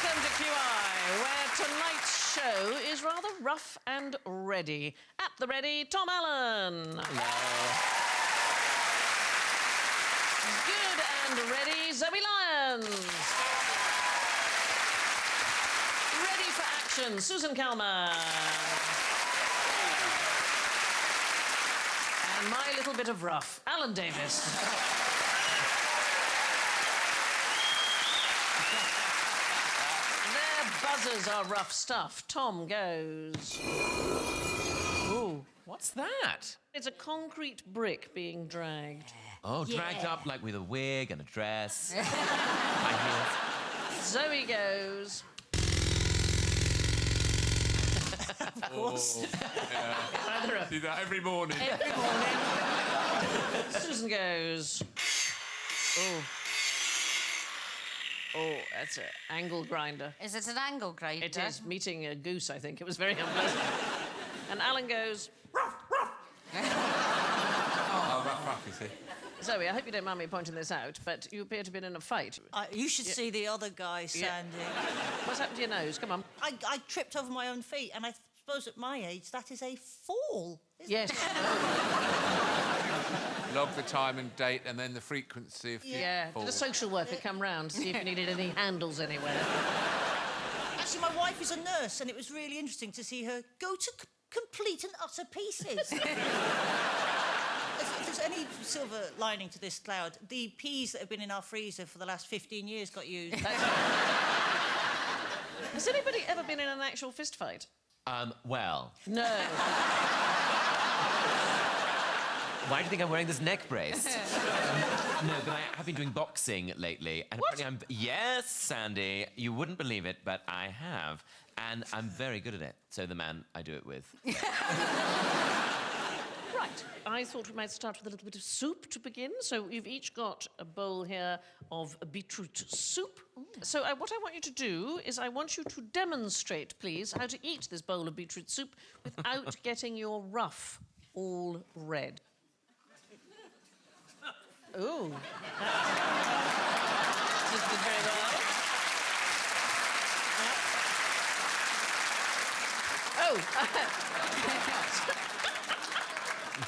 Welcome to QI, where tonight's show is rather rough and ready. At the ready, Tom Allen. Hello. Good and ready, Zoe Lyons. Ready for action, Susan Calman. And my little bit of rough, Alan Davis. Buzzers are rough stuff. Tom goes. Ooh, what's that? It's a concrete brick being dragged. Oh, dragged up like with a wig and a dress. High heels. Zoe goes. Of course. Either Do that every morning. every morning. Susan goes. Oh. Oh, that's an angle grinder. Is it an angle grinder? It is. Meeting a goose, I think. It was very unpleasant. And Alan goes... Oh, rough, you see. Zoe, I hope you don't mind me pointing this out, but you appear to have been in a fight. You should see the other guy, Sandy. What's happened to your nose? Come on. I tripped over my own feet, and I suppose at my age that is a fall. Yes. Log the time and date and then the frequency of Yeah. Did a social worker come round to see if you needed any handles anywhere? Actually, my wife is a nurse, and it was really interesting to see her go to complete and utter pieces. If there's any silver lining to this cloud, the peas that have been in our freezer for the last 15 years got used. Has anybody ever been in an actual fist fight? Well, No. why do you think I'm wearing this neck brace? No, but I have been doing boxing lately. And What? apparently Yes, Sandy, you wouldn't believe it, but I have. And I'm very good at it. So the man I do it with. Right. I thought we might start with a little bit of soup to begin. So you've each got a bowl here of beetroot soup. So what I want you to do is I want you to demonstrate, please, how to eat this bowl of beetroot soup without getting your ruff all red. Ooh. Just did very well. Oh.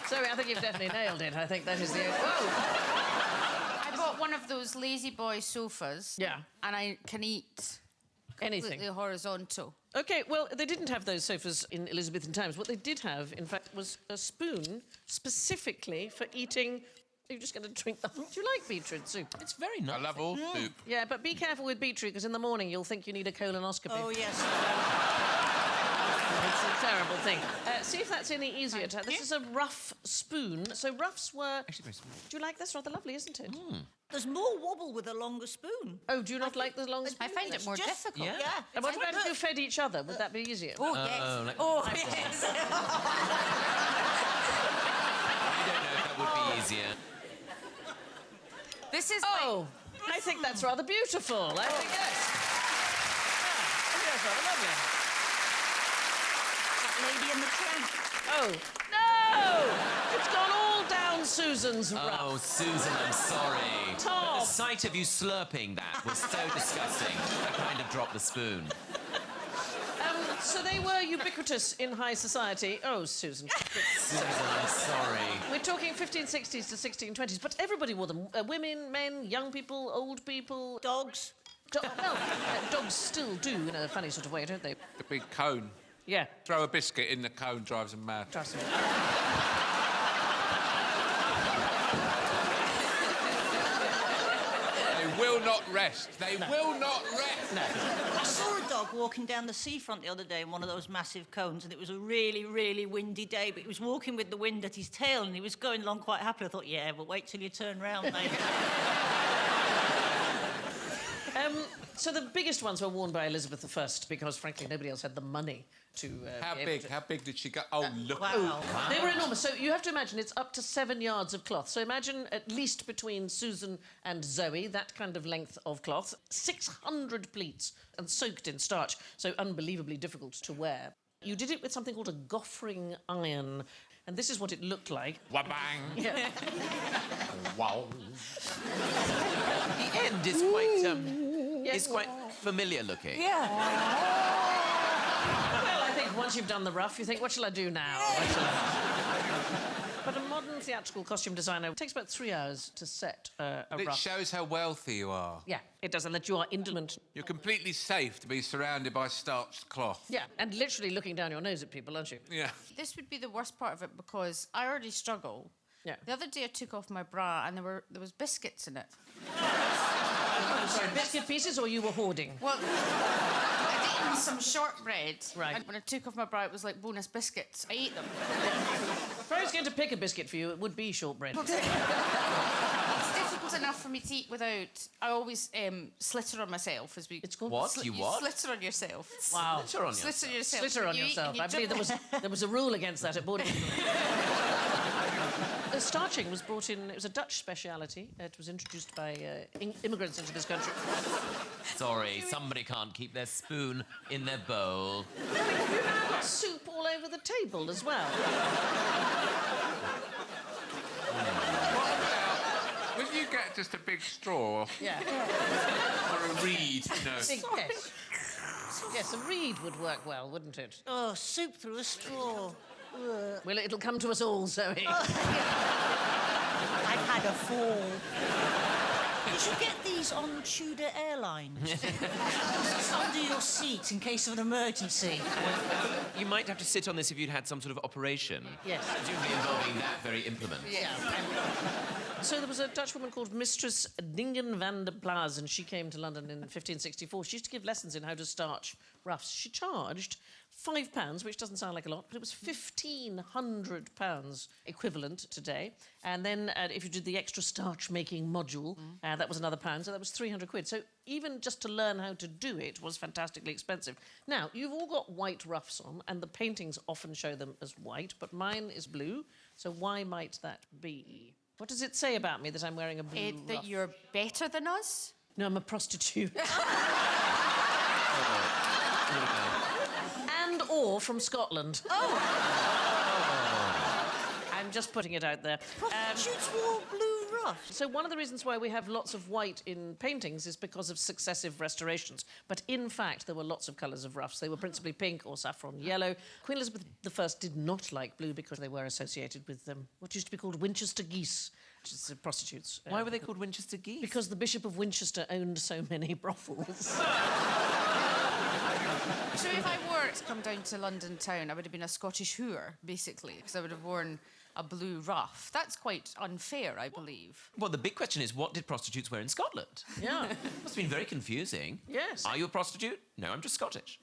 Sorry, I think you've definitely nailed it. I think that is the... Whoa! I bought one of those lazy boy sofas. Yeah. And I can eat Anything. completely horizontal. OK, well, they didn't have those sofas in Elizabethan times. What they did have, in fact, was a spoon specifically for eating... You're just going to drink them. Do you like beetroot soup? It's very nice. I love all soup. Yeah, but be careful with beetroot, because in the morning you'll think you need a colonoscopy. Oh, yes. It's a terrible thing. See if that's any easier to... This is a rough spoon. So roughs were... Actually, very small. Do you like this? Rather lovely, isn't it? There's more wobble with a longer spoon. Oh, do you not like the long spoon? I find it more difficult. Yeah. And what about if you fed each other? Would that be easier? Oh, yes. like- Oh, yes. I don't know if that would be easier. This is Oh, I think that's rather beautiful. I think, yes. Yeah, I think that's rather lovely. Lady in the trunk. Oh, no! It's gone all down Susan's ruff. Oh, Susan, I'm sorry. Tom. The sight of you slurping that was so disgusting. I kind of dropped the spoon. So they were ubiquitous in high society. Oh, Susan. Susan, I'm sorry. We're talking 1560s to 1620s, but everybody wore them. Women, men, young people, old people. Dogs. Dogs still do in a funny sort of way, don't they? The big cone. Yeah. Throw a biscuit in the cone, drives them mad. Trust me. They will not rest. They will not rest. No. I saw a dog walking down the seafront the other day in one of those massive cones, and it was a really, really windy day, but he was walking with the wind at his tail, and he was going along quite happily. I thought, yeah, but wait till you turn round, mate. So the biggest ones were worn by Elizabeth I, because, frankly, nobody else had the money to... How be able big? to- How big did she go? Oh, look. Wow. They were enormous. So you have to imagine it's up to 7 yards of cloth. So imagine at least between Susan and Zoe, that kind of length of cloth. 600 pleats and soaked in starch. So unbelievably difficult to wear. You did it with something called a goffering iron. And this is what it looked like. Wabang. Yeah. Wow. The end is quite, It's quite familiar looking. Yeah. Well, I think once you've done the rough, you think, what shall I do now? What shall I... But a modern theatrical costume designer takes about 3 hours to set a It rough. shows how wealthy you are. Yeah, it does, and that you are indolent. You're completely safe to be surrounded by starched cloth. Yeah, and literally looking down your nose at people, aren't you? Yeah. This would be the worst part of it because I already struggle. Yeah. The other day I took off my bra and there was biscuits in it. I'm sorry, biscuit pieces, or you were hoarding? Well, I'd eaten some shortbread. Right. And when I took off my bra, it was like bonus biscuits. I ate them. If I was going to pick a biscuit for you, it would be shortbread. It's difficult enough for me to eat without. I always slitter on myself as we. It's called What? You what? Slitter on yourself. Wow. Slitter on you. Slitter yourself. Slitter on You eat yourself. and you I believe there was a rule against that at boarding school. Starching was brought in. It was a Dutch speciality. It was introduced by immigrants into this country. Sorry, somebody can't keep their spoon in their bowl. You now got soup all over the table as well. Would you get just a big straw Yeah. or a reed? No. Big yes. Yes, a reed would work well, wouldn't it? Oh, soup through a straw. Well, it'll come to us all, Zoe. I've had a fall. You should get these on Tudor Airlines. Under your seat in case of an emergency. You might have to sit on this if you'd had some sort of operation. Yes. Presumably involving that very implement. Yeah. So there was a Dutch woman called Mistress Dingen van der Plaas, and she came to London in 1564. She used to give lessons in how to starch ruffs. She charged £5, which doesn't sound like a lot, but it was £1,500 equivalent today. And then if you did the extra starch-making module, that was another pound, so that was 300 quid. So even just to learn how to do it was fantastically expensive. Now, you've all got white ruffs on, and the paintings often show them as white, but mine is blue, so why might that be? What does it say about me that I'm wearing a blue ruff? That you're better than us? No, I'm a prostitute. And or from Scotland. Oh! I'm just putting it out there. Prostitutes wore blue ruffs. So one of the reasons why we have lots of white in paintings is because of successive restorations. But in fact, there were lots of colours of ruffs. They were principally pink or saffron yellow. Queen Elizabeth I did not like blue because they were associated with what used to be called Winchester geese, which is prostitutes. Why were they called Winchester geese? Because the Bishop of Winchester owned so many brothels. So if I were to come down to London town, I would have been a Scottish whore, basically, because I would have worn a blue ruff. That's quite unfair, I believe. Well, the big question is, what did prostitutes wear in Scotland? Yeah. Must have been very confusing. Yes. Are you a prostitute? No, I'm just Scottish.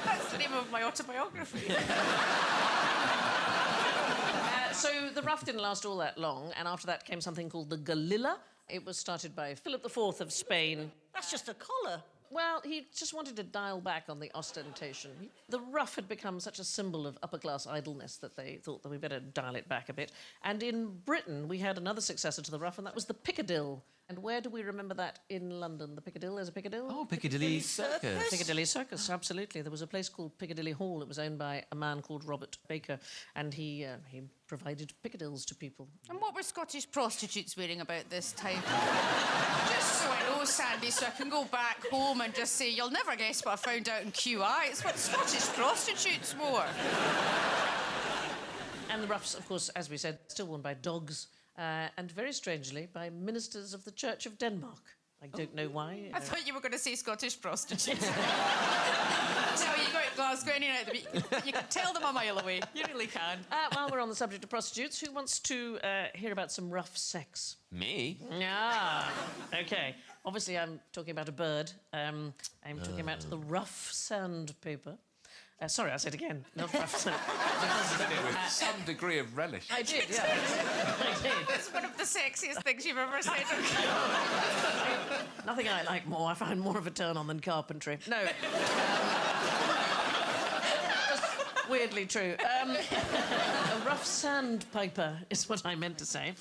That's the name of my autobiography. So the ruff didn't last all that long, and after that came something called the galilla. It was started by Philip IV of Spain. That's just a collar. Well, he just wanted to dial back on the ostentation. The ruff had become such a symbol of upper-class idleness that they thought that we better dial it back a bit. And in Britain, we had another successor to the ruff, and that was the Piccadilly. And where do we remember that in London? The Piccadilly? There's a Piccadilly? Oh, Piccadilly Circus. Piccadilly Circus, absolutely. There was a place called Piccadilly Hall. It was owned by a man called Robert Baker, and he provided piccadills to people. And what were Scottish prostitutes wearing about this time? Just so I know, Sandy, so I can go back home and just say, you'll never guess what I found out in QI. It's what Scottish prostitutes wore. And the ruffs, of course, as we said, still worn by dogs, and very strangely, by ministers of the Church of Denmark. I don't know why. I thought you were going to say Scottish prostitutes. So you go to Glasgow in and out the you can tell them a mile away. You really can. While we're on the subject of prostitutes, who wants to hear about some rough sex? Me? Ah, OK. Obviously, I'm talking about a bird. I'm talking about the rough sandpaper. Sorry, I said again, not rough sand. With some degree of relish. I did, yeah. I did. It's one of the sexiest things you've ever said. Nothing I like more. I find more of a turn-on than carpentry. No. Just weirdly true. A rough sandpiper is what I meant to say.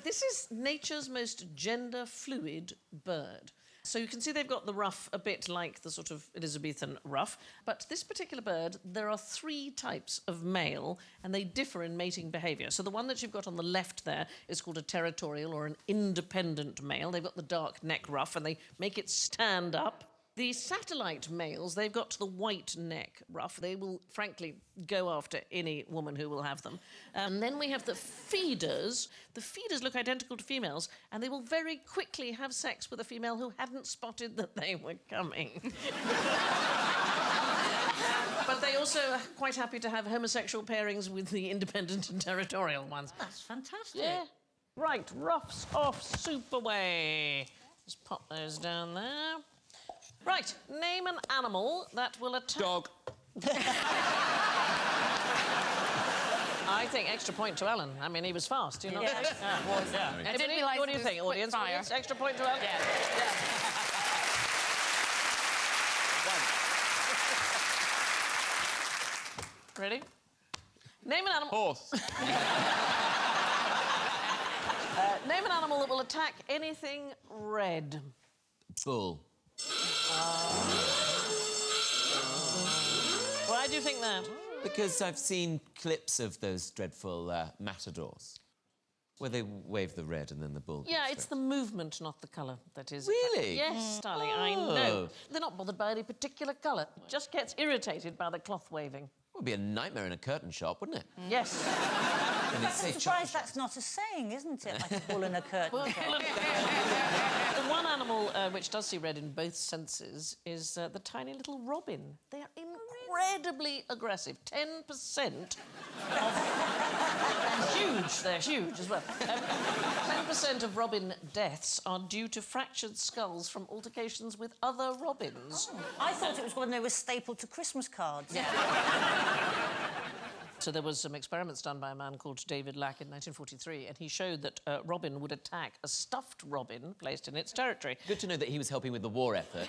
This is nature's most gender-fluid bird. So you can see they've got the ruff a bit like the sort of Elizabethan ruff. But this particular bird, there are 3 types of male, and they differ in mating behaviour. So the one that you've got on the left there is called a territorial or an independent male. They've got the dark neck ruff, and they make it stand up. The satellite males, they've got the white neck ruff. They will, frankly, go after any woman who will have them. And then we have the feeders. The feeders look identical to females, and they will very quickly have sex with a female who hadn't spotted that they were coming. But they also are quite happy to have homosexual pairings with the independent and territorial ones. That's fantastic. Yeah. Right, ruffs off, soup away. Just pop those down there. Right, name an animal that will attack... Dog. I think extra point to Alan. I mean, he was fast, you know. Yeah. Yeah. I didn't Anybody? realise What do you it was think, quick audience? fire. Audience? Extra point to Alan? Yeah. Ready? Name an animal... Horse. Name an animal that will attack anything red. Bull. Why do you think that? Because I've seen clips of those dreadful matadors where they wave the red and then the bull. Yeah, goes it's through. the movement, not the colour, that is... Really? Yes, darling, I know. Oh. They're not bothered by any particular colour. Just gets irritated by the cloth waving. It would be a nightmare in a curtain shop, wouldn't it? Yes. And it's I'm surprised that's not a saying, isn't it? Like a bull in a curtain. The one animal which does see red in both senses is the tiny little robin. They are incredibly aggressive. 10% and huge. They're huge as well. 10% of robin deaths are due to fractured skulls from altercations with other robins. Oh, I thought it was when they were stapled to Christmas cards. So there was some experiments done by a man called David Lack in 1943, and he showed that robin would attack a stuffed robin placed in its territory. Good to know that he was helping with the war effort.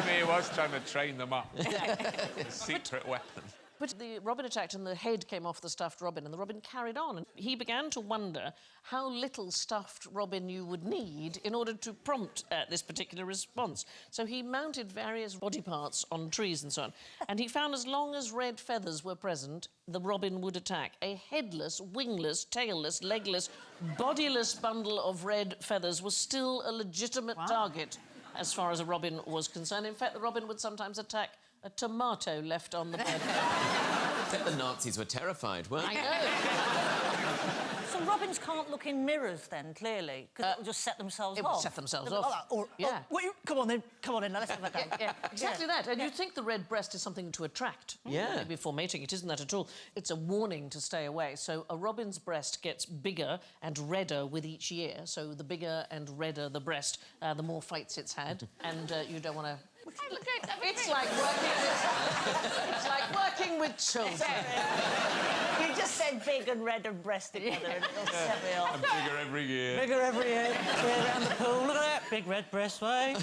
Maybe he was trying to train them up. A secret weapon. But the robin attacked and the head came off the stuffed robin and the robin carried on. And he began to wonder how little stuffed robin you would need in order to prompt this particular response. So he mounted various body parts on trees and so on. And he found as long as red feathers were present, the robin would attack. A headless, wingless, tailless, legless, bodiless bundle of red feathers was still a legitimate target as far as a robin was concerned. In fact, the robin would sometimes attack a tomato left on the bed. Except the Nazis were terrified, weren't I they? know. So robins can't look in mirrors then, clearly, because they'll just set themselves It off. would set themselves They'll be off. like, "Oh, Yeah. come on then, now let's have a go." Yeah, exactly that. And you'd think the red breast is something to attract. Yeah. Before mating, it isn't that at all. It's a warning to stay away. So a robin's breast gets bigger and redder with each year. So the bigger and redder the breast, the more fights it's had. And you don't want to... It's like working with children. You just said big and red and breast together and it'll set me off. And bigger every year. Bigger every year, around the pool. Look at that, big red breast, way.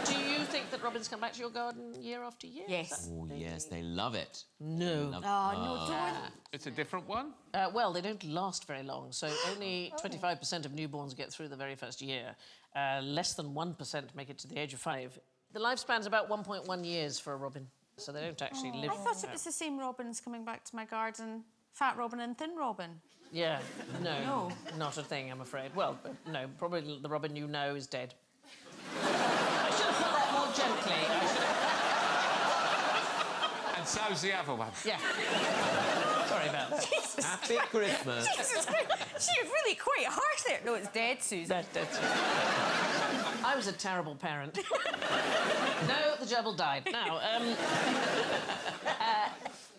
Do you think that robins come back to your garden year after year? Yes. Oh, yes, they love it. No. Oh, no, don't. It's a different one? Well, they don't last very long, so only 25% of newborns get through the very first year. Less than 1% make it to the age of 5. The lifespan's about 1.1 years for a robin, so they don't actually live... I thought it was the same robins coming back to my garden. Fat robin and thin robin. Yeah, no, No. not a thing, I'm afraid. Well, no, probably the robin you know is dead. I should have put that more gently. And so's the other one. Yeah. Sorry about that. Happy Christmas. Jesus Christ. She was really quite harsh there. No, it's dead, Susan. That's it. I was a terrible parent. No, the gerbil died. Now,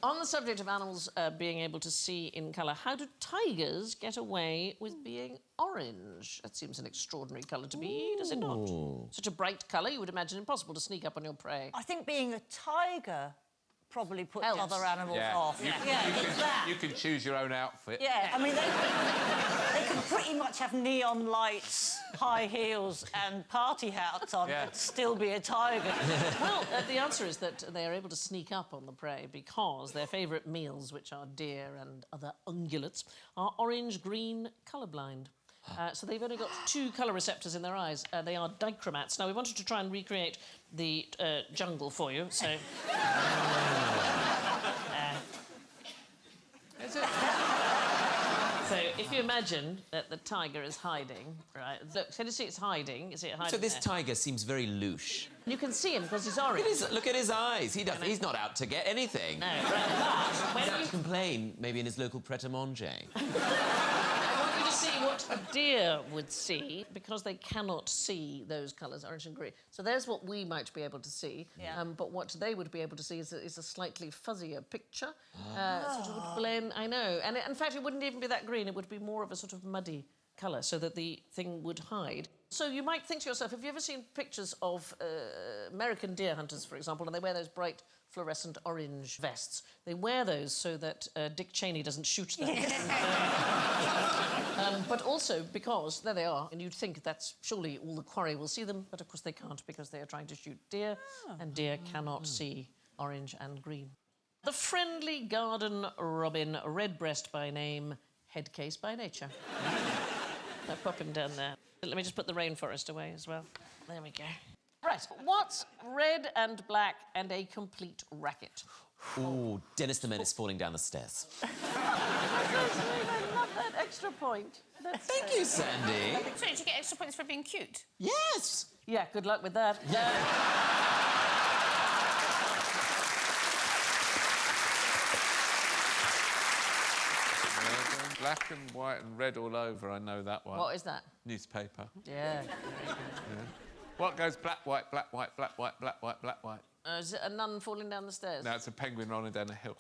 on the subject of animals being able to see in colour, how do tigers get away with being orange? That seems an extraordinary colour to me, does it not? Such a bright colour, you would imagine impossible to sneak up on your prey. I think being a tiger probably puts Helps. other animals Yeah. off. You, it's that. you can choose your own outfit. Yeah, I mean, they could pretty much have neon lights, high heels and party hats on Yeah. and still be a tiger. Well, the answer is that they are able to sneak up on the prey because their favourite meals, which are deer and other ungulates, are orange-green colourblind. So they've only got 2 colour receptors in their eyes. They are dichromats. Now, we wanted to try and recreate the jungle for you, so... Is it? So if you imagine that the tiger is hiding, right? Look, can you see it's hiding? You see it hiding So this there? tiger seems very louche. You can see him because he's orange. Look at his eyes. He's not out to get anything. No, right. But He's when out you... to complain, maybe in his local pret-a-manger. I want you to see what a deer would see, because they cannot see those colours, orange and green. So there's what we might be able to see. Yeah. But what they would be able to see is a slightly fuzzier picture. Sort of would blend, I know. And in fact, it wouldn't even be that green. It would be more of a sort of muddy colour, so that the thing would hide. So you might think to yourself, have you ever seen pictures of American deer hunters, for example, and they wear those bright fluorescent orange vests? They wear those so that Dick Cheney doesn't shoot them. But also because, there they are, and you'd think that's surely all the quarry will see them, but of course they can't, because they are trying to shoot deer, and deer cannot see orange and green. The friendly garden robin, redbreast by name, headcase by nature. I'll pop him down there. Let me just put the rainforest away as well. There we go. Right, what's red and black and a complete racket? Ooh, Dennis the Menace falling down the stairs. I love that extra point. Thank you, Sandy. So did you get extra points for being cute? Yes. Yeah, good luck with that. Black and white and red all over, I know that one. What is that? Newspaper. Yeah. What goes black, white, black, white, black, white, black, white, black, white? Is it a nun falling down the stairs? No, it's a penguin running down a hill.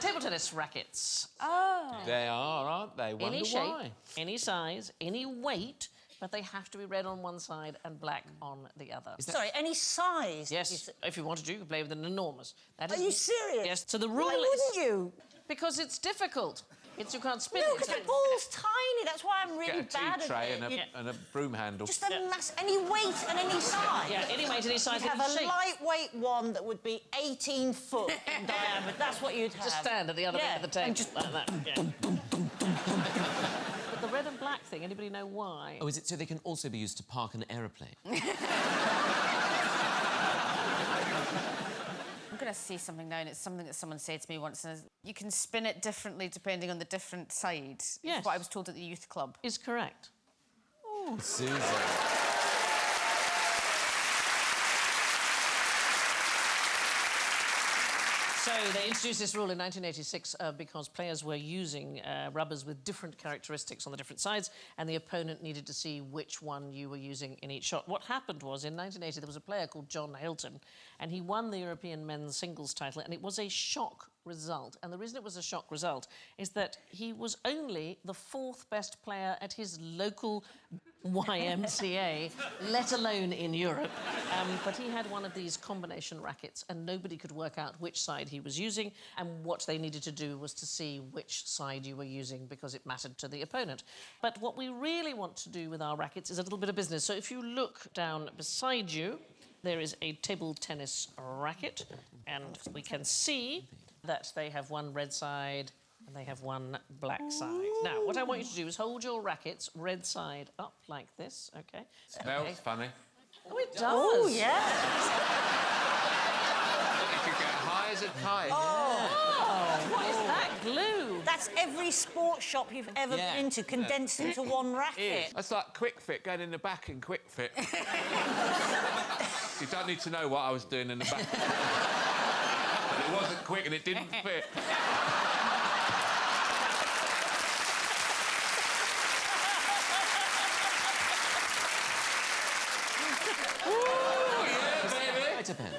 Table tennis rackets. They are, aren't they? Wonder Any shape, why. any size, any weight, but they have to be red on one side and black on the other. Sorry, any size? Yes, if you wanted to, you could play with an enormous. That Are is you serious? Yes. So the rule Why is... wouldn't you? Because it's difficult. You can't spin No, it. because so- the ball's tiny. That's why I'm really Get a bad tea tray at it. and a broom handle. Just any weight and any size. Yeah, any weight, any size, You'd any have a shape. lightweight one that would be 18 foot in diameter. That's what you'd have. Just stand at the other end of the table. and just like that. Yeah. But the red and black thing, anybody know why? Oh, is it so they can also be used to park an aeroplane? I'm going to say something now, and it's something that someone said to me once, and you can spin it differently depending on the different side. Yes. Is what I was told at the youth club. Is correct. Oh, Susan. So they introduced this rule in 1986 because players were using rubbers with different characteristics on the different sides, and the opponent needed to see which one you were using in each shot. What happened was, in 1980, there was a player called John Hilton, and he won the European men's singles title, and it was a shock result. And the reason it was a shock result is that he was only the 4th best player at his local YMCA, let alone in Europe. But he had one of these combination rackets, and nobody could work out which side he was using, and what they needed to do was to see which side you were using, because it mattered to the opponent. But what we really want to do with our rackets is a little bit of business. So if you look down beside you, there is a table tennis racket, and we can see that they have one red side and they have one black side. Now, what I want you to do is hold your rackets red side up like this, OK? Smells funny. Oh, it does. Oh, yeah. You could get high as a kite. Oh, what is that glue? That's every sports shop you've ever been to condensed into one racket. That's like Quick Fit, going in the back in Quick Fit. You don't need to know what I was doing in the back. But it wasn't quick and it didn't fit. It depends.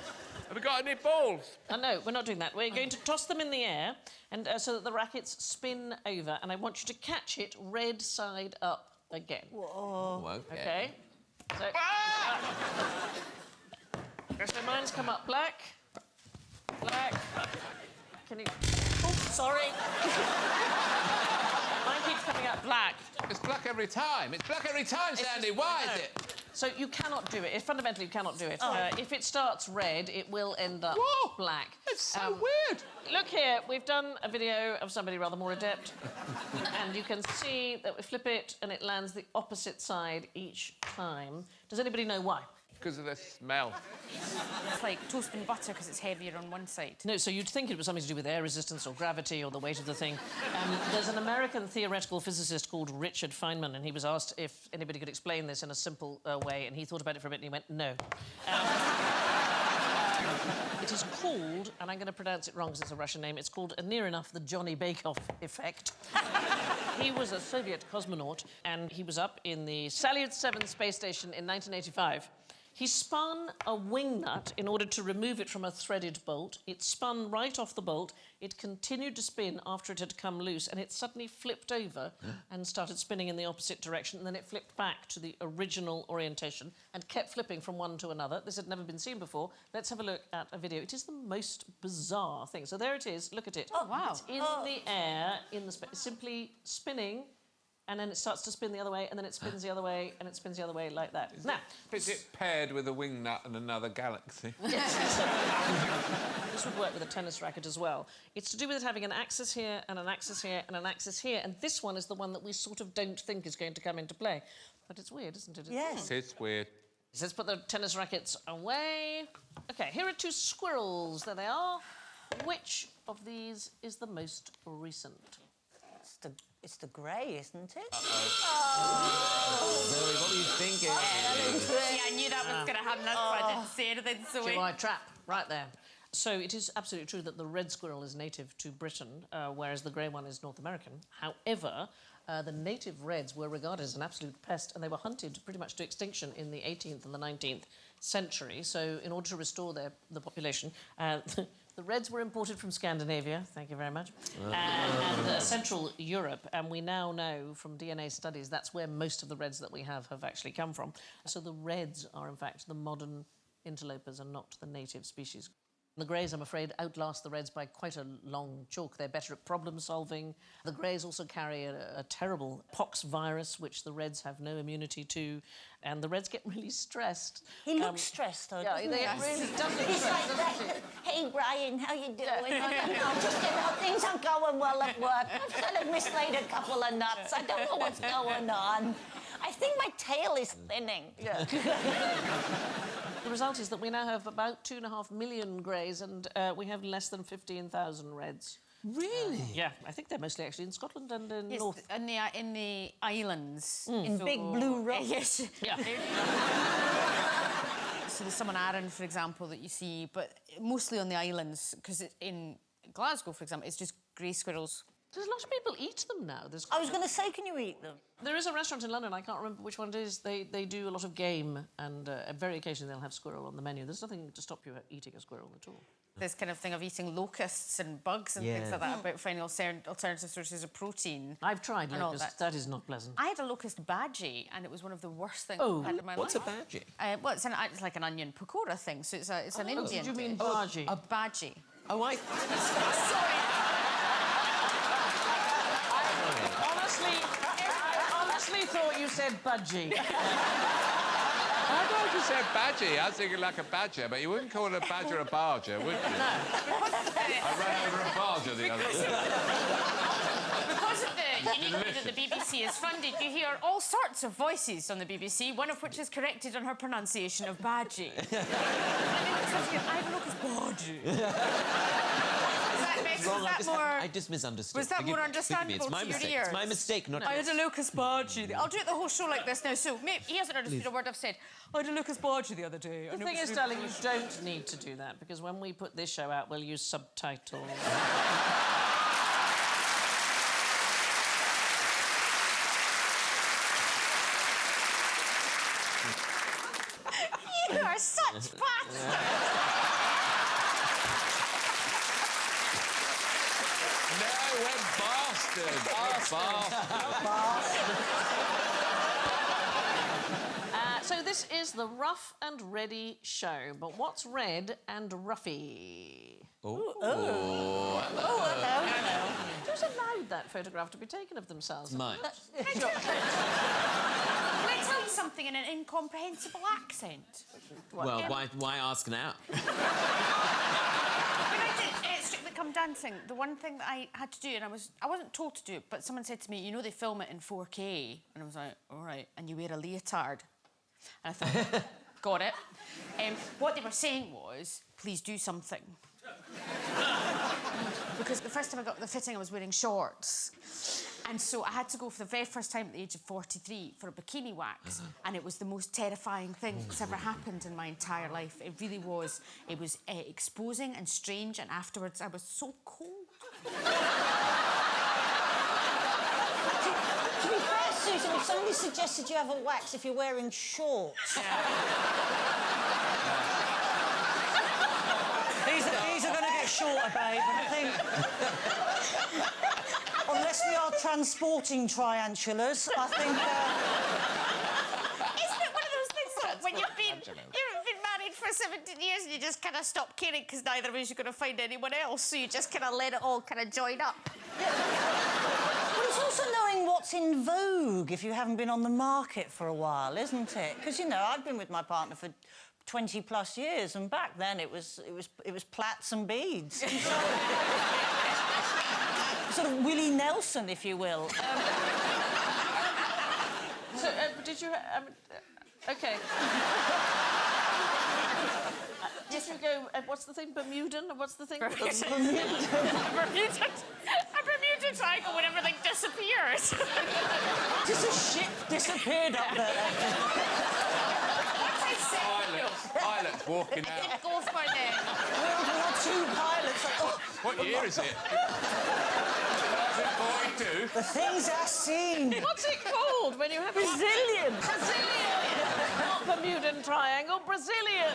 Have we got any balls? No, we're not doing that. We're going to toss them in the air, and so that the rackets spin over, and I want you to catch it red side up again. Oh, OK? So, so mine's come up black. Black. Can you... Oh, sorry. Mine keeps coming up black. It's black every time. It's black every time, Sandy. Why is it? So you cannot do it. Fundamentally, you cannot do it. If it starts red, it will end up black. It's so weird. Look here, we've done a video of somebody rather more adept. And you can see that we flip it and it lands the opposite side each time. Does anybody know why? Because of the smell. It's like toast and butter because it's heavier on one side. No, so you'd think it was something to do with air resistance or gravity or the weight of the thing. There's an American theoretical physicist called Richard Feynman, and he was asked if anybody could explain this in a simple way, and he thought about it for a bit and he went, no. It is called, and I'm going to pronounce it wrong because it's a Russian name, it's called, near enough, the Johnny Bake-Off effect. He was a Soviet cosmonaut, and he was up in the Salyut 7 space station in 1985. He spun a wing nut in order to remove it from a threaded bolt. It spun right off the bolt. It continued to spin after it had come loose, and it suddenly flipped over and started spinning in the opposite direction, and then it flipped back to the original orientation and kept flipping from one to another. This had never been seen before. Let's have a look at a video. It is the most bizarre thing. So there it is. Look at it. Oh, wow. It's in the air, in the simply spinning, and then it starts to spin the other way, and then it spins the other way, and it spins the other way like that. Now, Is it paired with a wing nut and another galaxy? this would work with a tennis racket as well. It's to do with it having an axis here, and an axis here, and an axis here, and this one is the one that we sort of don't think is going to come into play. But it's weird, isn't it? Yes. It's weird. Let's put the tennis rackets away. OK, here are two squirrels. There they are. Which of these is the most recent? It's the grey, isn't it? Zoe, what were you thinking? See, I knew that was going to happen. That's why I didn't say anything, so July trap, right there. So it is absolutely true that the red squirrel is native to Britain, whereas the grey one is North American. However, the native reds were regarded as an absolute pest, and they were hunted pretty much to extinction in the 18th and the 19th century. So in order to restore the population, the reds were imported from Scandinavia, thank you very much, and Central Europe, and we now know from DNA studies that's where most of the reds that we have actually come from. So the reds are, in fact, the modern interlopers and not the native species. The greys, I'm afraid, outlast the reds by quite a long chalk. They're better at problem solving. The greys also carry a terrible pox virus, which the reds have no immunity to, and the reds get really stressed. He looks stressed, though, doesn't he? Really does look He's stressed, like doesn't that. he? Hey, Brian, how you doing? Just, things aren't going well at work. I've kind of mislaid a couple of nuts. I don't know what's going on. I think my tail is thinning. Yeah. The result is that we now have about 2.5 million greys, and we have less than 15,000 reds. Really? Yeah, I think they're mostly actually in Scotland and in Yes, North. in the islands. In big blue rocks. Yes. Yeah. So there's some on Arran, for example, that you see, but mostly on the islands, because in Glasgow, for example, it's just grey squirrels. There's a lot of people eat them now. I was going to say, can you eat them? There is a restaurant in London, I can't remember which one it is. They do a lot of game, and very occasionally they'll have squirrel on the menu. There's nothing to stop you eating a squirrel at all. This kind of thing of eating locusts and bugs and things like that, about finding alternative sources of protein. I've tried And all locusts. That is not pleasant. I had a locust bhaji, and it was one of the worst things I've had in my What's a life. badgie? Well, it's like an onion pakora thing, so it's an Indian Did you mean dish. bhaji? A bhaji. Oh, I... I honestly thought you said budgie. I thought you said badger. I was thinking like a badger, but you wouldn't call a badger a barger, would you? No. I ran over a barger the other day. Because of the unique way that the BBC is funded, you hear all sorts of voices on the BBC, one of which is corrected on her pronunciation of Badgie. I don't know if it's Badgie. I just misunderstood. Was that more understandable It's my to your mistake. ears? It's my mistake, not I had yours. a Lucas Badgie. I'll do it the whole show like this now. So he hasn't understood a word I've said. I had a Lucas Badgie the other day. The thing is, darling, you don't need to do that, because when we put this show out, we'll use subtitles. You are such bastards! No, we're bastards. We're bastards. So this is the Rough and Ready show, but what's red and roughy? Hello. Who's allowed would that photograph to be taken of themselves? Mine. Can I tell you something in an incomprehensible accent? Well, why ask now? When I did Strictly Come Dancing, the one thing that I had to do, and I wasn't told to do it, but someone said to me, you know, they film it in 4K. And I was like, all right, and you wear a leotard. And I thought, got it. What they were saying was, please do something. Because the first time I got the fitting, I was wearing shorts. And so I had to go for the very first time at the age of 43 for a bikini wax. And it was the most terrifying thing that's ever happened in my entire life. It really was. It was exposing and strange, and afterwards I was so cold. To be fair, Susan, if somebody suggested you have a wax if you're wearing shorts... These are going to get shorter, babe, I think. Unless we are transporting triantulas, I think... Isn't it one of those things that when you've been married for 17 years and you just kind of stop caring because neither of us are going to find anyone else, so you just kind of let it all kind of join up? Well, it's also knowing what's in vogue if you haven't been on the market for a while, isn't it? Because, you know, I've been with my partner for 20+ years, and back then it was plaits and beads. Sort of Willie Nelson, if you will. So, did you... OK. Did you go... what's the thing? Bermudan? What's the thing? A Bermuda triangle when everything disappears. Just a ship disappeared up there. Pilots walking out. Go for it. World War II pilots. Like, oh, What year is it? 1942? the things I seen. What's it called when you have... Brazilian. Brazilian! Not Bermudan Triangle, Brazilian!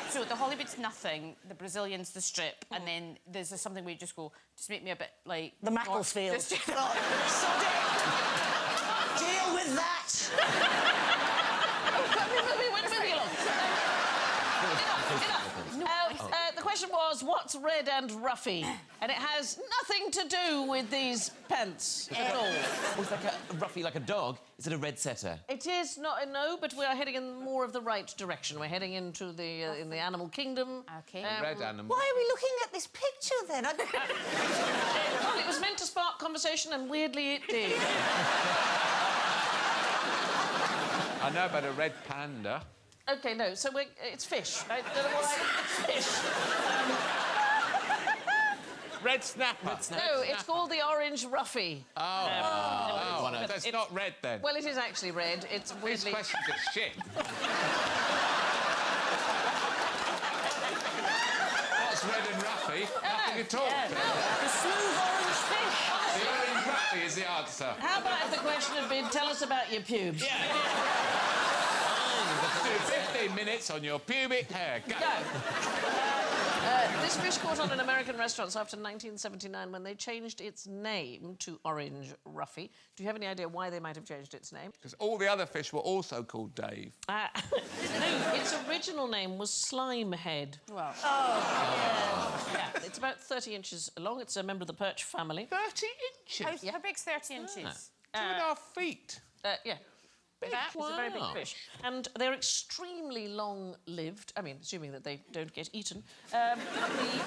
So the Hollywood's nothing, the Brazilian's the strip, and then there's something where you just go, just make me a bit like... The Macclesfield. Deal with that. Moving along. Enough. The question was, what's red and ruffy? And it has nothing to do with these pants at all. Oh, it's like a ruffy, like a dog. Is it a red setter? It is not, no, but we are heading in more of the right direction. We're heading into the in the animal kingdom. OK. Red animal. Why are we looking at this picture, then? Well, it was meant to spark conversation, and weirdly it did. I know about a red panda. OK, no, so it's fish. I don't know why it's fish. Red snapper. No, it's called the orange ruffy. That's not red, then. Well, it is actually red. It's These weirdly... questions are shit. What's red and ruffy? Nothing at all. The smooth orange fish. The orange ruffy is the answer. How about if the question had been, tell us about your pubes? Let's do 15 minutes on your pubic hair. Go. This fish caught on in American restaurants after 1979 when they changed its name to orange ruffy. Do you have any idea why they might have changed its name? Because all the other fish were also called Dave. No, its original name was slimehead. Well. Yeah, it's about 30 inches long. It's a member of the perch family. 30 inches? How big's 30 inches? 2.5 feet. Yeah. It's a very big fish. And they're extremely long-lived. I mean, assuming that they don't get eaten. The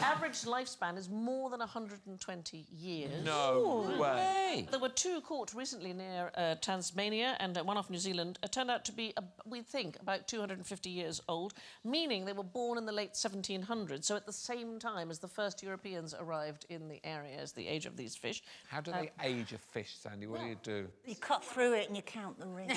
average lifespan is more than 120 years. No way. There were two caught recently near Tasmania and one off New Zealand. Turned out to be, we think, about 250 years old, meaning they were born in the late 1700s, so at the same time as the first Europeans arrived in the area as the age of these fish. How do they age a fish, Sandy? What do? You cut through it and you count the rings.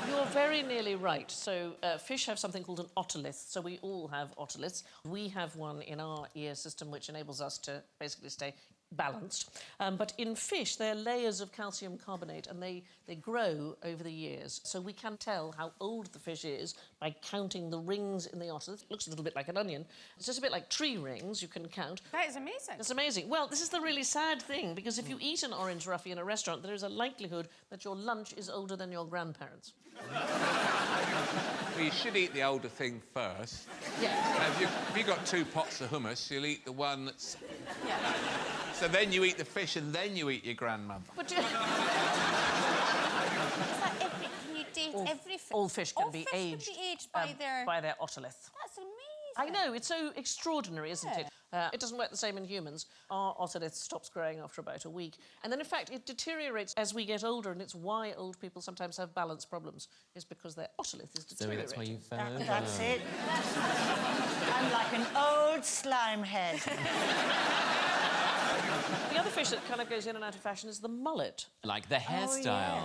You're very nearly right. So fish have something called an otolith. So we all have otoliths. We have one in our ear system which enables us to basically stay balanced. But in fish, they're layers of calcium carbonate and they grow over the years. So we can tell how old the fish is by counting the rings in the otolith. It looks a little bit like an onion. It's just a bit like tree rings you can count. That is amazing. It's amazing. Well, this is the really sad thing, because if you eat an orange ruffy in a restaurant, there is a likelihood that your lunch is older than your grandparents. Well, you should eat the older thing first. Yeah. Now, if you've got 2 pots of hummus, you'll eat the one that's So then you eat the fish and then you eat your grandmother. But Is that every... Can you date every fish? all fish can be aged. Can be aged by their... by their otolith. That's amazing. I know, it's so extraordinary, isn't it? It doesn't work the same in humans. Our otolith stops growing after about a week. And then, in fact, it deteriorates as we get older, and it's why old people sometimes have balance problems, is because their otolith is Zoe, deteriorating. that's why you fell over. That's it. I'm like an old slime head. The other fish that kind of goes in and out of fashion is the mullet. Like the hairstyle.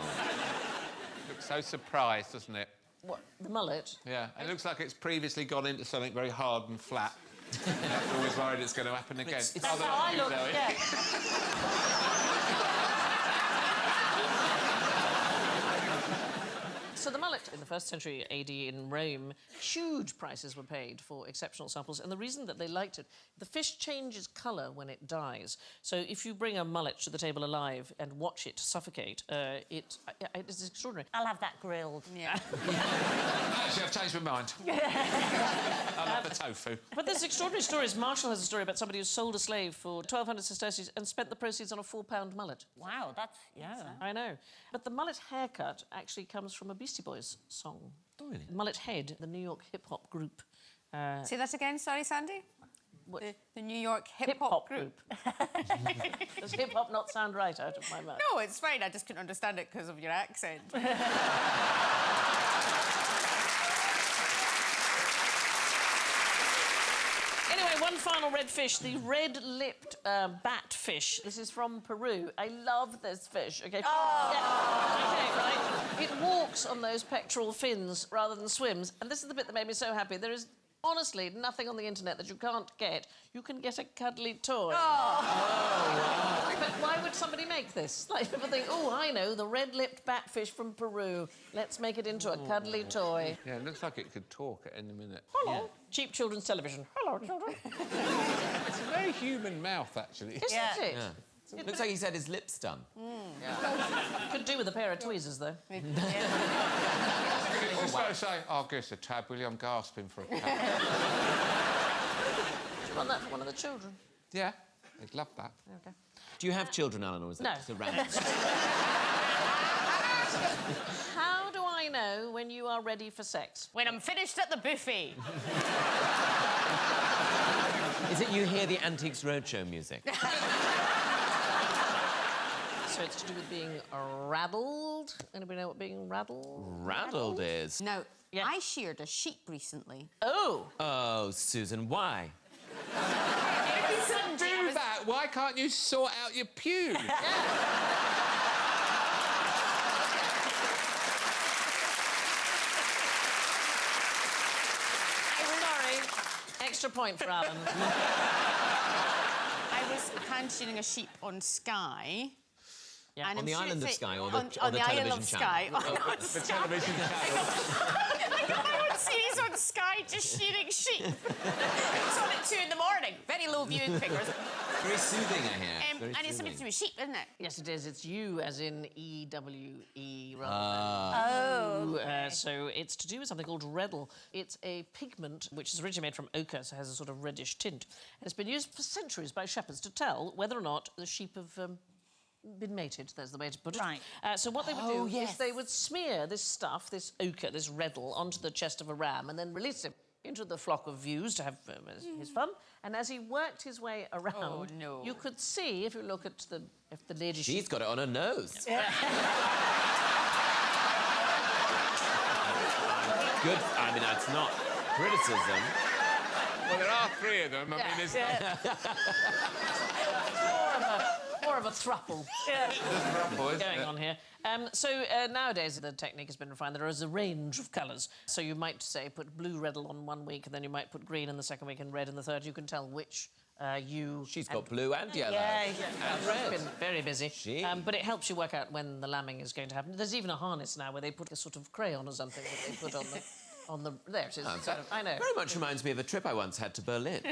Looks so surprised, doesn't it? What? The mullet? Yeah, it looks like it's previously gone into something very hard and flat. I'm always worried it's going to happen again. It's That's how I look, yeah. So the mullet in the 1st century AD in Rome, huge prices were paid for exceptional samples, and the reason that they liked it, the fish changes colour when it dies. So if you bring a mullet to the table alive and watch it suffocate, it is extraordinary. I'll have that grilled. Yeah. Actually, I've changed my mind. I love the tofu. But there's extraordinary stories. Marshall has a story about somebody who sold a slave for 1,200 sesterces and spent the proceeds on a £4 mullet. Wow, that's... Yeah. I know. But the mullet haircut actually comes from a Beastie Boys song. Oh, really? Mullet Head, the New York hip-hop group. Say that again, sorry, Sandy? What? The New York Hip-hop group. Does hip-hop not sound right out of my mouth? No, it's fine. I just couldn't understand it because of your accent. Anyway, one final red fish, the red-lipped batfish. This is from Peru. I love this fish, OK? Oh. Yeah. OK, right? It walks on those pectoral fins rather than swims, and this is the bit that made me so happy. There is, honestly, nothing on the internet that you can't get. You can get a cuddly toy. Oh. But why would somebody make this? Like, people think, oh, I know, the red-lipped batfish from Peru. Let's make it into a cuddly toy. Yeah, it looks like it could talk at any minute. Hello. Yeah. Cheap children's television. Hello, children. It's a very human mouth, actually. Isn't Yeah. it? Yeah. Looks like he's had his lips done. Could do with a pair of tweezers, though. Just got to say, oh, give us a tab, will you? I'm gasping for a tab. Run that for one of the children. Yeah, they'd love that. Okay. Do you have children, Alan, or is that No. just a random... How do I know when you are ready for sex? When I'm finished at the buffet. Is it you hear the Antiques Roadshow music? So it's to do with being raddled. Anybody know what being raddled? Rattled is. Now, Yeah. I sheared a sheep recently. Oh! Oh, Susan, why? Do that. Why can't you sort out your pubes? Sorry. Extra point for Alan. I was hand shearing a sheep on Sky. Yeah. And On I'm the sure island of it's Skye or on the the television island of Skye. channel? The television channel. My own series on Sky just shearing sheep. It's on at 2 in the morning. Very low viewing figures. Very soothing, I hear. Very And it's something to do soothing. with sheep, isn't it? Yes, it is. It's you, as in E-W-E, rather Oh. than... so it's to do with something called reddle. It's a pigment which is originally made from ochre, so has a sort of reddish tint. And it's been used for centuries by shepherds to tell whether or not the sheep have... been mated, there's the way to put it. Right. So what they would do is they would smear this stuff, this ochre, this reddle, onto the chest of a ram and then release him into the flock of ewes to have his fun. And as he worked his way around, you could see, if you look at the lady... She's got it on her nose. Good. I mean, that's not criticism. Well, there are 3 of them. I mean, there's... More of a thruple going on here. So nowadays the technique has been refined. There is a range of colours. So you might say put blue reddle on one week, and then you might put green in the second week and red in the third. You can tell which you... She's got blue and yellow. Yeah. And red. Been very busy. She. But it helps you work out when the lambing is going to happen. There's even a harness now where they put a sort of crayon or something that they put on the... There it is. I know. Very much reminds me of a trip I once had to Berlin.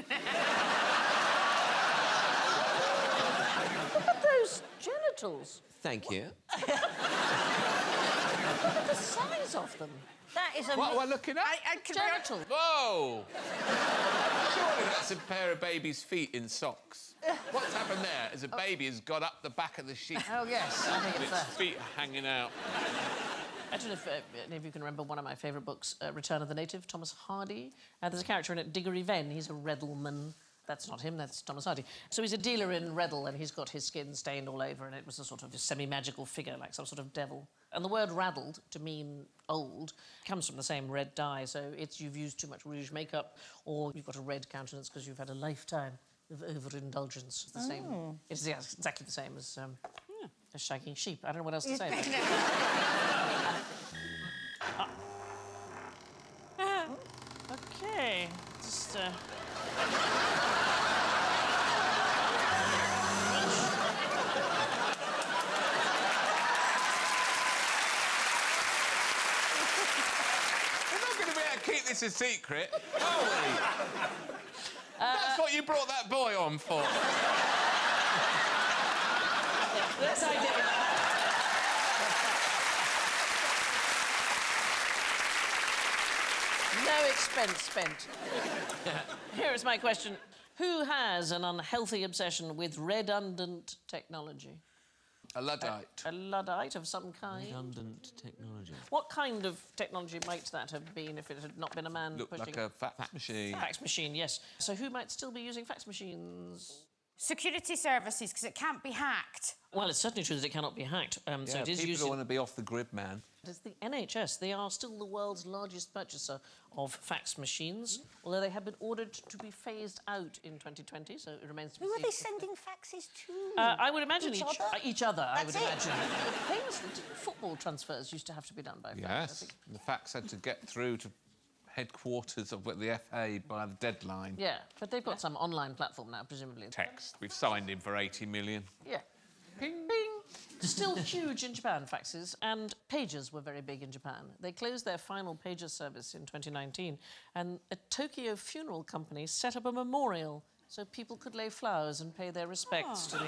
Look at those genitals. turtles. Thank you. Look at the size of them. That is a... What we're looking at? Genital. Whoa! Surely that's a pair of baby's feet in socks. What's happened there is a baby has got up the back of the sheet. Oh, yes, I think And it's its that. feet are hanging out. I don't know if any of you can remember one of my favourite books, Return of the Native, Thomas Hardy. There's a character in it, Diggory Venn. He's a Reddleman. That's not him, that's Thomas Hardy. So he's a dealer in Reddle, and he's got his skin stained all over, and it was a sort of semi-magical figure, like some sort of devil. And the word raddled, to mean old, comes from the same red dye. So it's you've used too much rouge makeup, or you've got a red countenance because you've had a lifetime of overindulgence. It's the same. It's exactly the same as shagging sheep. I don't know what else to say. Okay, just. We're not going to be able to keep this a secret, are we? That's what you brought that boy on for. Yes, I did. No expense spent. Here is my question. Who has an unhealthy obsession with redundant technology? A Luddite. A Luddite of some kind? Redundant technology. What kind of technology might that have been if it had not been a man Looked pushing like a fax machine. fax machine, yes. So who might still be using fax machines? Security services, because it can't be hacked. Well, it's certainly true that it cannot be hacked. So it is people used. don't want to be off the grid, man. It's the NHS. They are still the world's largest purchaser of fax machines, although they have been ordered to be phased out in 2020, so it remains to be Who are seen. they sending faxes to? I would imagine Each other? each other, I would That's it? imagine. Famously, didn't football transfers used to have to be done by fax? I Yes. think. The fax had to get through to headquarters of the FA by the deadline. Yeah, but they've got some online platform now, presumably. Text. We've signed him for 80 million. Yeah. Ping. Ping. Still huge in Japan, faxes, and pagers were very big in Japan. They closed their final pager service in 2019, and a Tokyo funeral company set up a memorial so people could lay flowers and pay their respects to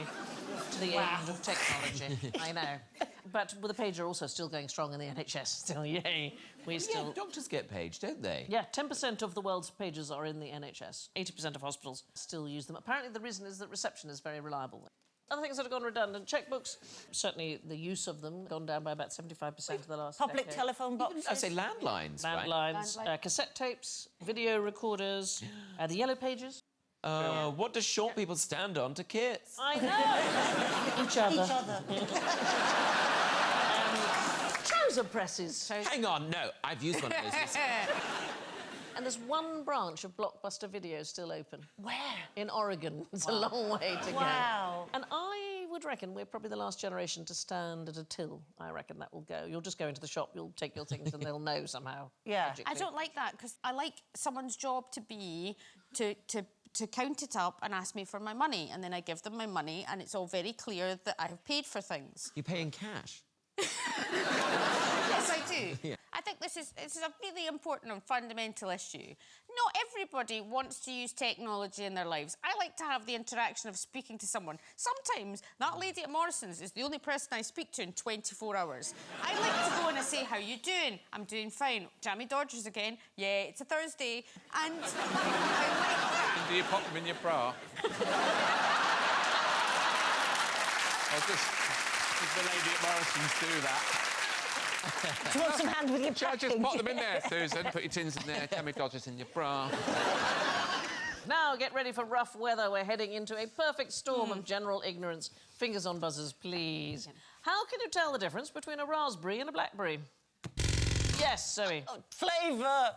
the end of technology. I know. But with the pager also still going strong in the NHS, still, yay. We still... Yeah, doctors get paged, don't they? Yeah, 10% of the world's pagers are in the NHS. 80% of hospitals still use them. Apparently the reason is that reception is very reliable. Other things that have gone redundant, checkbooks, certainly the use of them gone down by about 75% in the last Public decade. telephone boxes. I'd say landlines, right? Landlines, cassette tapes, video recorders, the yellow pages. What do short people stand on to kiss? I know. Each other. Trouser presses. Hang on, no, I've used one of those. And there's one branch of Blockbuster Video still open. Where? In Oregon. It's a long way to go. Wow. And I would reckon we're probably the last generation to stand at a till. I reckon that will go. You'll just go into the shop, you'll take your things and they'll know somehow. Yeah. magically. I don't like that, because I like someone's job to be to count it up and ask me for my money, and then I give them my money, and it's all very clear that I have paid for things. You pay in cash. Yes, I do. Yeah. I think this is a really important and fundamental issue. Not everybody wants to use technology in their lives. I like to have the interaction of speaking to someone. Sometimes that lady at Morrison's is the only person I speak to in 24 hours. I like to go in and say, how you doing? I'm doing fine. Jammy Dodgers again? Yeah, it's a Thursday. And I like that. Do you pop them in your bra? Does the lady at Morrison's do that? Do you want some hand with your Shall I packing? just pop them in there, Susan? Put your tins in there, Jammy Dodgers in your bra. Now get ready for rough weather. We're heading into a perfect storm of general ignorance. Fingers on buzzers, please. How can you tell the difference between a raspberry and a blackberry? Yes, Zoe. Flavour.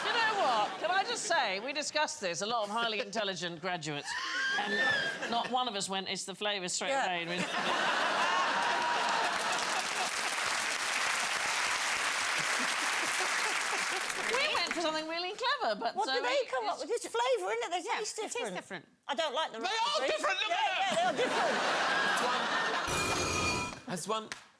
You know what? Can I just say, we discussed this, a lot of highly intelligent graduates, and not one of us went, it's the flavour straight away. We went for something really clever, but What do Zoe they come up is- with? It's flavour, isn't it? They taste It different. tastes different. I don't like the They are raspberries. different, look Yeah, at they are different.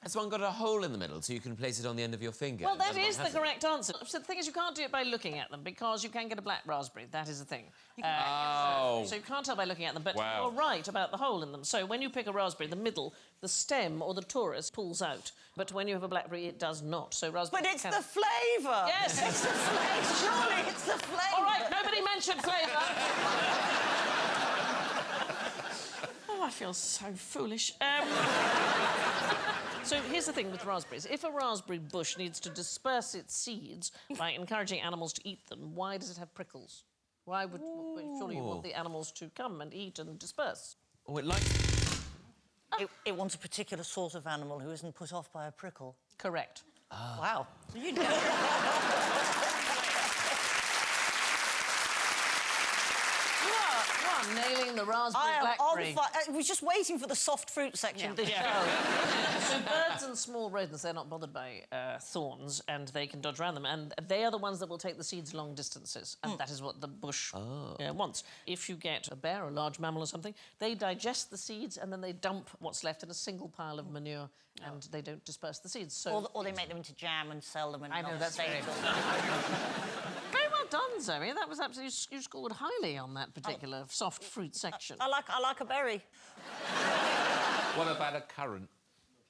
Has one got a hole in the middle so you can place it on the end of your finger? Well, that Does one is the have it? correct answer. So the thing is, you can't do it by looking at them because you can get a black raspberry. That is the thing. Oh. So you can't tell by looking at them, but Wow. you're right about the hole in them. So when you pick a raspberry, the middle, the stem or the torus pulls out. But when you have a blackberry, it does not. So raspberry. But it's the flavour. Yes. It's the flavour. Surely it's the flavour. All right, nobody mentioned flavour. Oh, I feel so foolish. So here's the thing with raspberries. If a raspberry bush needs to disperse its seeds by encouraging animals to eat them, why does it have prickles? Why would... Surely you want the animals to come and eat and disperse. Oh, it likes... It wants a particular sort of animal who isn't put off by a prickle. Correct. Wow. You know. You are nailing the raspberry I am blackberry. on fire. I was just waiting for the soft fruit section of this show. So birds and small rodents, they're not bothered by thorns and they can dodge around them. And they are the ones that will take the seeds long distances. And that is what the bush wants. If you get a bear, a large mammal or something, they digest the seeds and then they dump what's left in a single pile of manure and they don't disperse the seeds. So Or they make them into jam and sell them. And I know, that's very... Very well done, Zoe. That was absolutely... You scored highly on that particular soft fruit section. I like a berry. What about a currant?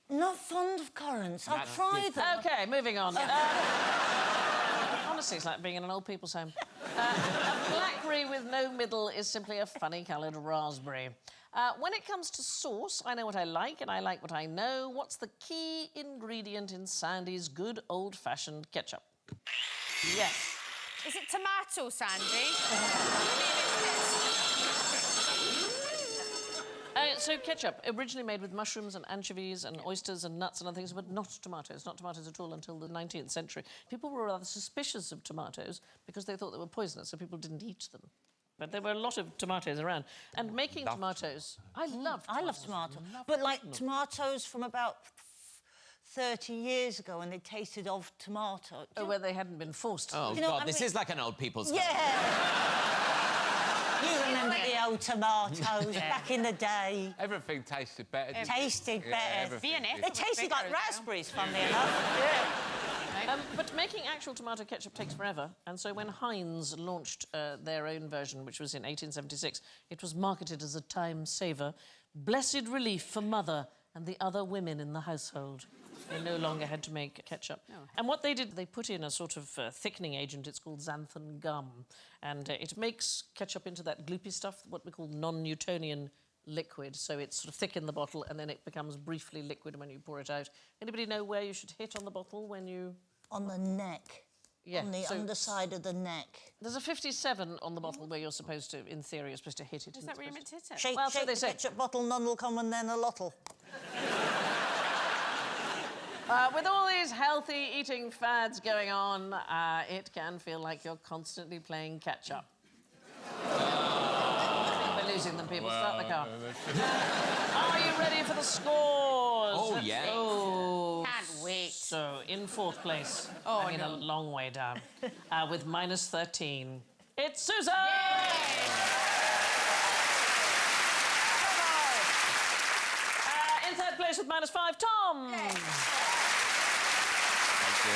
Not fond of currants. I'll That's try them. OK, moving on. Honestly, it's like being in an old people's home. A blackberry with no middle is simply a funny-coloured raspberry. When it comes to sauce, I know what I like and I like what I know. What's the key ingredient in Sandy's good old-fashioned ketchup? Yes. Is it tomato, Sandy? So ketchup, originally made with mushrooms and anchovies and oysters and nuts and other things, but not tomatoes. Not tomatoes at all until the 19th century. People were rather suspicious of tomatoes because they thought they were poisonous, so people didn't eat them. But there were a lot of tomatoes around. And making tomatoes... I love tomatoes. But, like, tomatoes from about 30 years ago when they tasted of tomato. Oh, where they hadn't been forced. Oh, You know, God, I this mean- is like an old people's home. Yeah! You remember the old tomatoes back in the day. Everything tasted better. didn't it? Tasted better. everything V&F. did. They tasted like raspberries, funnily enough. Yeah. But making actual tomato ketchup takes forever, and so when Heinz launched their own version, which was in 1876, it was marketed as a time saver. Blessed relief for mother and the other women in the household. They no longer had to make ketchup. And what they did, they put in a sort of thickening agent. It's called xanthan gum. And it makes ketchup into that gloopy stuff, what we call non-Newtonian liquid. So it's sort of thick in the bottle and then it becomes briefly liquid when you pour it out. Anybody know where you should hit on the bottle when you... On the neck. Yeah, On the so underside of the neck. there's a 57 on the bottle where you're supposed to, in theory, you're supposed to hit it. Is that where you're meant to hit it? Shake, Well, so shake they the say. ketchup bottle, none will come and then a lottle. With all these healthy eating fads going on, it can feel like you're constantly playing catch-up. We're losing them, people. Start the car. Are you ready for the scores? Oh, Let's yeah. go. Can't wait. So, in fourth place, Oh, a no. long way down, with minus 13, it's Susan! In third place with minus 5, Tom! Thank you.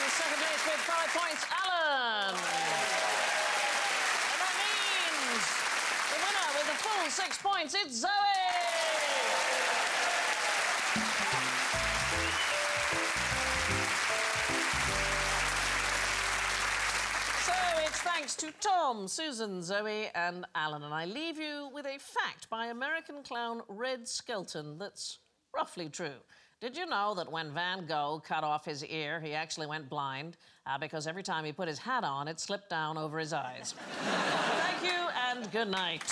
In second place with 5 points, Alan. And that means the winner with a full 6 points, it's Zoe. So it's thanks to Tom, Susan, Zoe, and Alan. And I leave you with a fact by American clown Red Skelton that's roughly true. Did you know that when Van Gogh cut off his ear, he actually went blind? Because every time he put his hat on, it slipped down over his eyes. Thank you and good night.